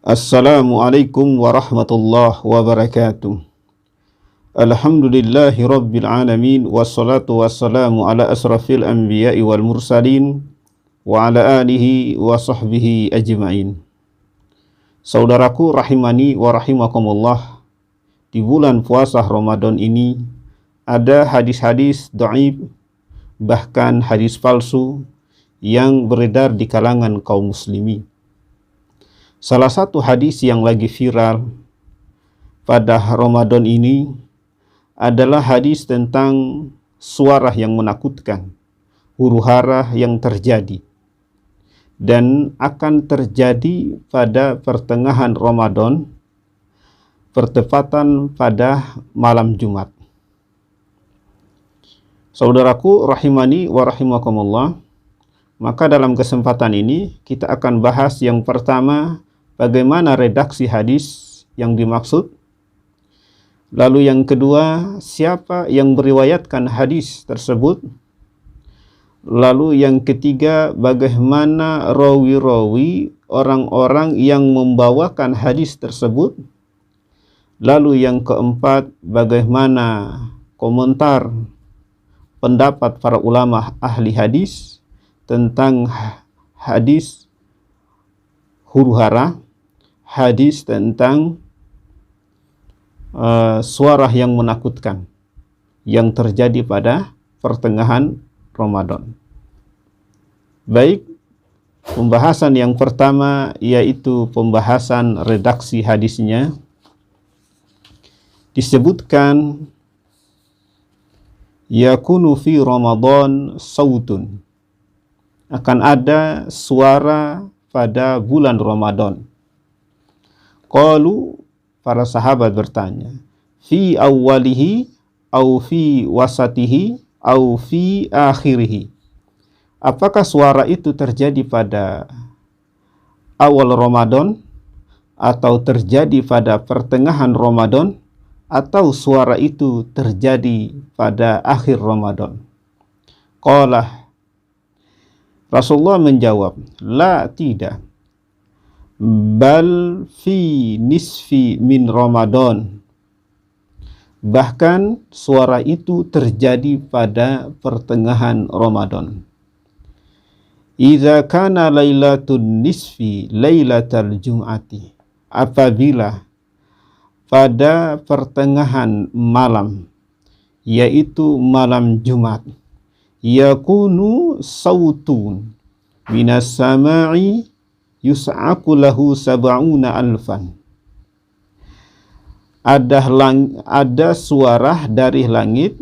Assalamualaikum warahmatullahi wabarakatuh. Alhamdulillahi rabbil alamin, wassalatu wassalamu ala asrafil anbiya'i wal mursalin wa ala alihi wa sahbihi ajma'in. Saudaraku rahimani wa rahimakumullah, di bulan puasa Ramadan ini ada hadis-hadis dhaif, bahkan hadis palsu yang beredar di kalangan kaum muslimin. Salah satu hadis yang lagi viral pada Ramadan ini adalah hadis tentang suara yang menakutkan, huru-hara yang terjadi dan akan terjadi pada pertengahan Ramadan, bertepatan pada malam Jumat. Saudaraku rahimani wa rahimakumullah, maka dalam kesempatan ini kita akan bahas yang pertama, bagaimana redaksi hadis yang dimaksud. Lalu yang kedua, siapa yang meriwayatkan hadis tersebut. Lalu yang ketiga, bagaimana rawi-rawi orang-orang yang membawakan hadis tersebut. Lalu yang keempat, bagaimana komentar pendapat para ulama ahli hadis tentang hadis huru-hara, hadis tentang suara yang menakutkan yang terjadi pada pertengahan Ramadan. Baik, pembahasan yang pertama yaitu pembahasan redaksi hadisnya. Disebutkan yakunu fi Ramadan sautun, akan ada suara pada bulan Ramadan. Qalu, para sahabat bertanya, fi awwalihi au fi wasatihi au fi akhirihi. Apakah suara itu terjadi pada awal Ramadan, atau terjadi pada pertengahan Ramadan, atau suara itu terjadi pada akhir Ramadan? Qala, Rasulullah menjawab, la, tidak. Bal fi nisfi min Ramadan. Bahkan suara itu terjadi pada pertengahan Ramadan. Idza kana lailatun nisfi lailatal jum'ati. Apabila pada pertengahan malam, yaitu malam Jumat, yakunu sautun minas sama'i yus'aku lahu sab'una alfan. Ada suara dari langit.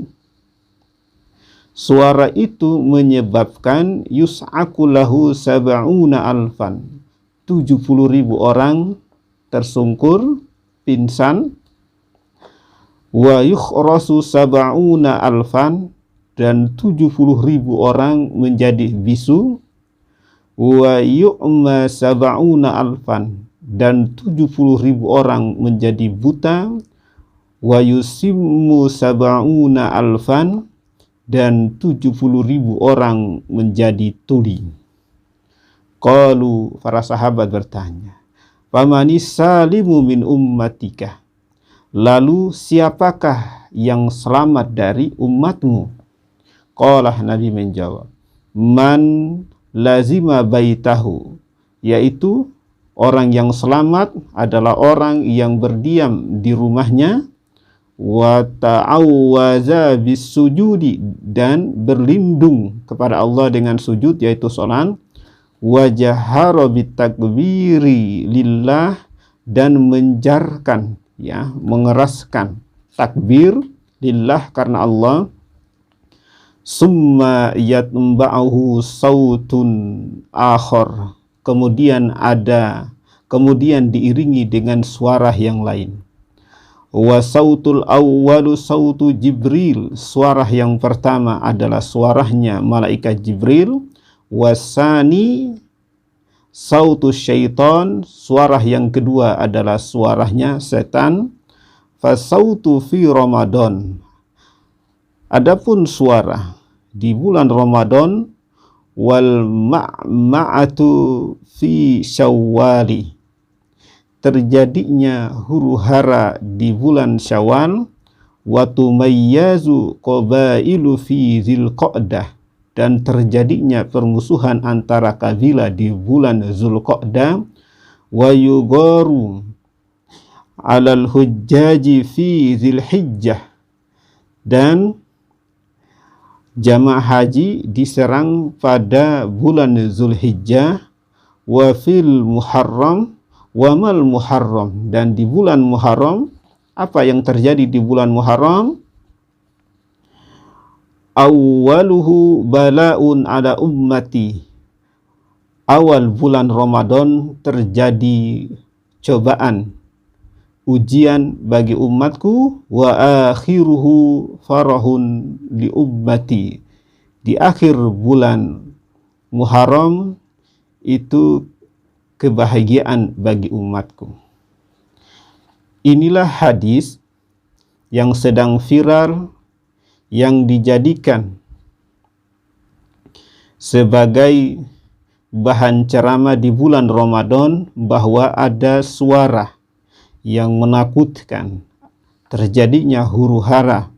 Suara itu menyebabkan yus'aku lahu sab'una alfan, 70.000 orang tersungkur, pingsan. Wa yukhrasu sab'una alfan, dan 70.000 orang menjadi bisu. Wa yu'ma sab'una alfan, dan 70.000 orang menjadi buta. Wa yusimmu sab'una alfan, dan 70.000 orang menjadi tuli. Qalu, para sahabat bertanya, famanis salimu min ummatika. Lalu siapakah yang selamat dari umatmu? Qala, Nabi menjawab, man lazima baitahu, yaitu orang yang selamat adalah orang yang berdiam di rumahnya, wa ta'awwaza bisujudi, dan berlindung kepada Allah dengan sujud, yaitu salat, wa jahara bitakbiri lillah, dan menjarkan, mengeraskan takbir lillah, karena Allah. Summa yatba'uhu sautun akhar, kemudian diiringi dengan suara yang lain. Wa sautul awwalu sautu Jibril, suara yang pertama adalah suaranya malaikat Jibril. Wasani sautu syaitan, suara yang kedua adalah suaranya setan. Fasautu fi Ramadan, adapun suara di bulan Ramadan, wal ma'ma'atu fi syawwali, terjadinya huru-hara di bulan Syawal, wa tumayyazu qabailu fi Dzulqa'dah, dan terjadinya permusuhan antara kabilah di bulan Dzulqa'dah, wa yugharu 'alal hujjaji fi Dzulhijjah, dan jamaah haji diserang pada bulan Dzulhijjah, wa fil Muharram wa mal Muharram, dan di bulan Muharram, apa yang terjadi di bulan Muharram? Awwaluhu bala'un ala ummati, awal bulan Ramadan terjadi cobaan, ujian bagi umatku, wa akhiruhu farahun li ummati, di akhir bulan Muharram itu kebahagiaan bagi umatku. Inilah hadis yang sedang viral, yang dijadikan sebagai bahan ceramah di bulan Ramadan, bahwa ada suara yang menakutkan terjadinya huru-hara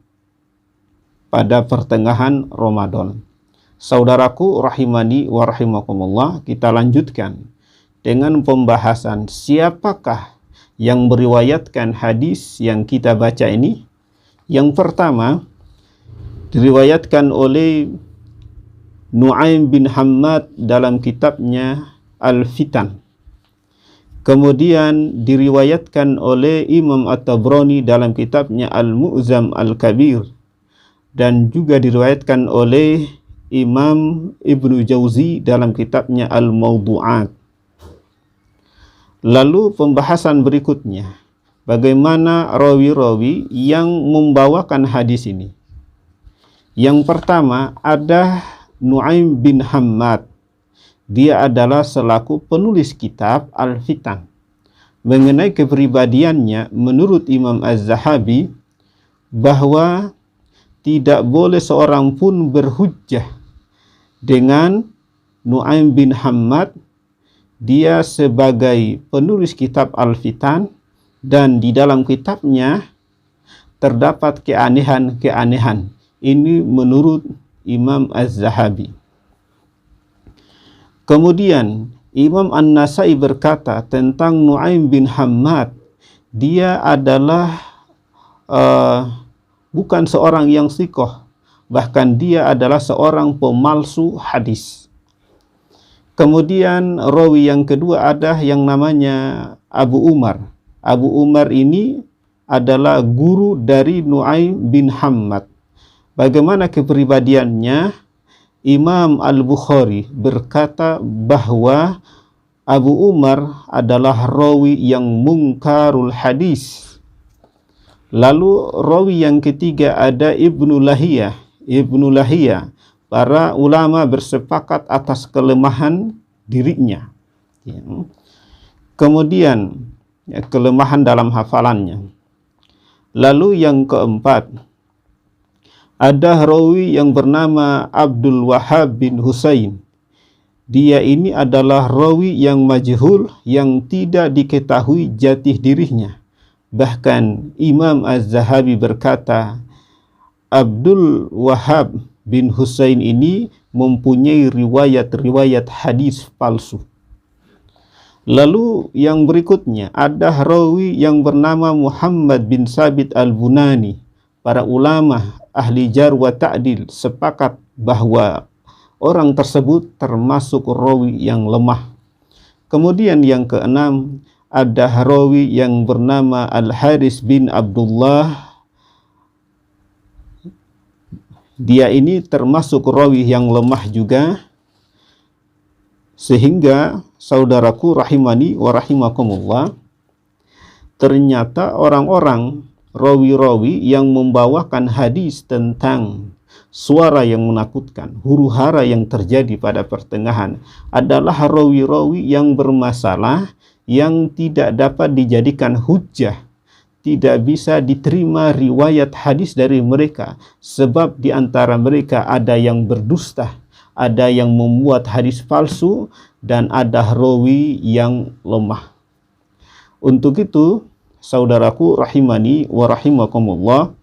pada pertengahan Ramadan. Saudaraku rahimani wa rahimakumullah, kita lanjutkan dengan pembahasan siapakah yang meriwayatkan hadis yang kita baca ini. Yang pertama diriwayatkan oleh Nu'aim bin Hammad dalam kitabnya Al-Fitan. Kemudian diriwayatkan oleh Imam At-Tabrani dalam kitabnya Al-Mu'zam Al-Kabir, dan juga diriwayatkan oleh Imam Ibnu Jauzi dalam kitabnya Al-Mawdu'at. Lalu pembahasan berikutnya, bagaimana rawi-rawi yang membawakan hadis ini. Yang pertama ada Nu'aim bin Hammad. Dia adalah selaku penulis kitab Al-Fitan. Mengenai kepribadiannya, menurut Imam Az-Zahabi, bahwa tidak boleh seorang pun berhujjah dengan Nu'aim bin Hammad. Dia sebagai penulis kitab Al-Fitan, dan di dalam kitabnya terdapat keanehan-keanehan. Ini menurut Imam Az-Zahabi. Kemudian Imam An-Nasai berkata tentang Nu'aim bin Hammad, dia adalah bukan seorang yang thiqah, bahkan dia adalah seorang pemalsu hadis. Kemudian rawi yang kedua ada yang namanya Abu Umar. Abu Umar ini adalah guru dari Nu'aim bin Hammad. Bagaimana kepribadiannya? Imam Al-Bukhari berkata bahwa Abu Umar adalah rawi yang mungkarul hadis. Lalu rawi yang ketiga ada Ibnu Lahiyah. Ibnu Lahiyah, para ulama bersepakat atas kelemahan dirinya. Kemudian kelemahan dalam hafalannya. Lalu yang keempat, ada rawi yang bernama Abdul Wahhab bin Husain. Dia ini adalah rawi yang majhul, yang tidak diketahui jati dirinya. Bahkan Imam Az-Zahabi berkata, Abdul Wahhab bin Husain ini mempunyai riwayat-riwayat hadis palsu. Lalu yang berikutnya ada rawi yang bernama Muhammad bin Sabit Al-Bunani. Para ulama ahli jar wa ta'dil sepakat bahwa orang tersebut termasuk rawi yang lemah. Kemudian yang keenam ada rawi yang bernama Al-Haris bin Abdullah. Dia ini termasuk rawi yang lemah juga, sehingga saudaraku rahimani wa rahimakumullah, ternyata orang-orang rawi-rawi yang membawakan hadis tentang suara yang menakutkan, huru-hara yang terjadi pada pertengahan, adalah rawi-rawi yang bermasalah, yang tidak dapat dijadikan hujjah, tidak bisa diterima riwayat hadis dari mereka, sebab di antara mereka ada yang berdusta, ada yang membuat hadis palsu, dan ada rawi yang lemah. Untuk itu, saudaraku rahimani wa rahimakumullah,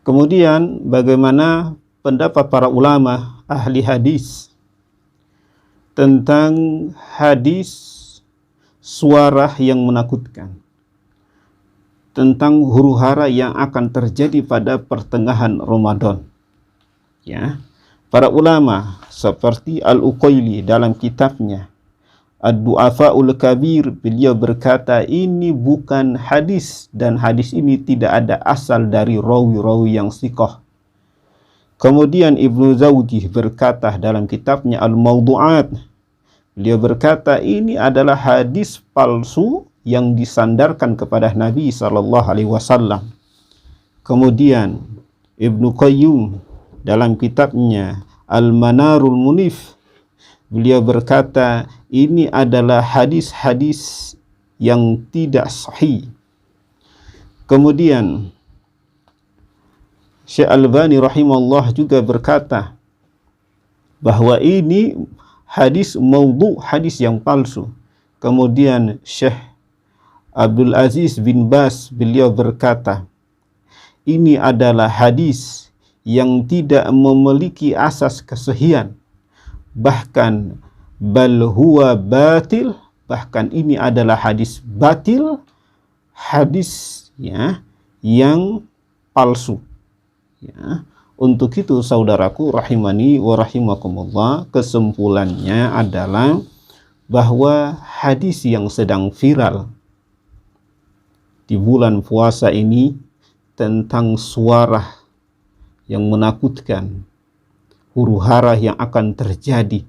kemudian bagaimana pendapat para ulama ahli hadis tentang hadis suara yang menakutkan, tentang huru-hara yang akan terjadi pada pertengahan Ramadan. Ya, para ulama seperti Al-Uqaili dalam kitabnya Ad-Du'afa'ul Kabir, beliau berkata ini bukan hadis, dan hadis ini tidak ada asal dari rawi-rawi yang thiqah. Kemudian Ibnu Zawjih berkata dalam kitabnya Al-Mawdu'at, beliau berkata ini adalah hadis palsu yang disandarkan kepada Nabi SAW. Kemudian Ibnu Qayyum dalam kitabnya Al-Manarul Munif, beliau berkata ini adalah hadis-hadis yang tidak sahih. Kemudian Syekh Albani rahimahullah juga berkata bahwa ini hadis maudhu, hadis yang palsu. Kemudian Syekh Abdul Aziz bin Bas, beliau berkata ini adalah hadis yang tidak memiliki asas kesahihan, bahkan bal huwa batil, bahkan ini adalah hadis batil, hadis ya yang palsu. Ya. Untuk itu saudaraku rahimani wa rahimakumullah, kesimpulannya adalah bahwa hadis yang sedang viral di bulan puasa ini tentang suara yang menakutkan, huru-hara yang akan terjadi,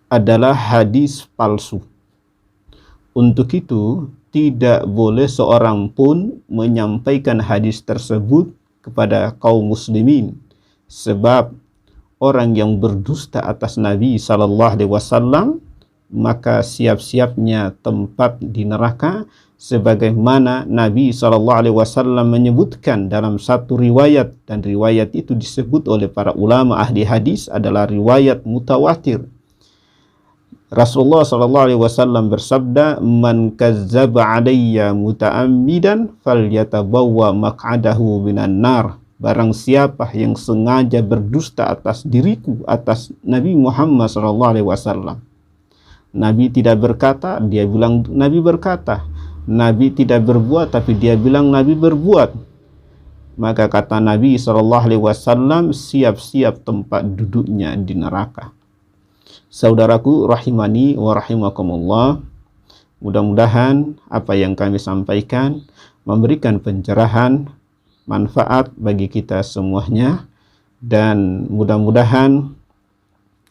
adalah hadis palsu. Untuk itu tidak boleh seorang pun menyampaikan hadis tersebut kepada kaum muslimin, sebab orang yang berdusta atas Nabi SAW maka siap-siapnya tempat di neraka, sebagaimana Nabi SAW menyebutkan dalam satu riwayat, dan riwayat itu disebut oleh para ulama ahli hadis adalah riwayat mutawatir. Rasulullah SAW bersabda, man kazzaba alayya muta'ammidan falyatabawwa maq'adahu minan nar. Barang siapa yang sengaja berdusta atas diriku, atas Nabi Muhammad SAW. Nabi tidak berkata, dia bilang Nabi berkata. Nabi tidak berbuat, tapi dia bilang Nabi berbuat. Maka kata Nabi SAW, siap-siap tempat duduknya di neraka. Saudaraku rahimani wa rahimakumullah, mudah-mudahan apa yang kami sampaikan memberikan pencerahan, manfaat bagi kita semuanya, dan mudah-mudahan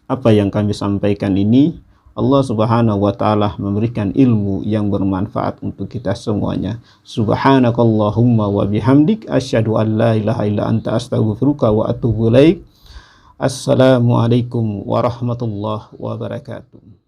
apa yang kami sampaikan ini Allah Subhanahu wa taala memberikan ilmu yang bermanfaat untuk kita semuanya. Subhanakallahumma wa bihamdik asyhadu an la ilaha illa anta astaghfiruka wa atubu ilaik. Assalamualaikum warahmatullahi wabarakatuh.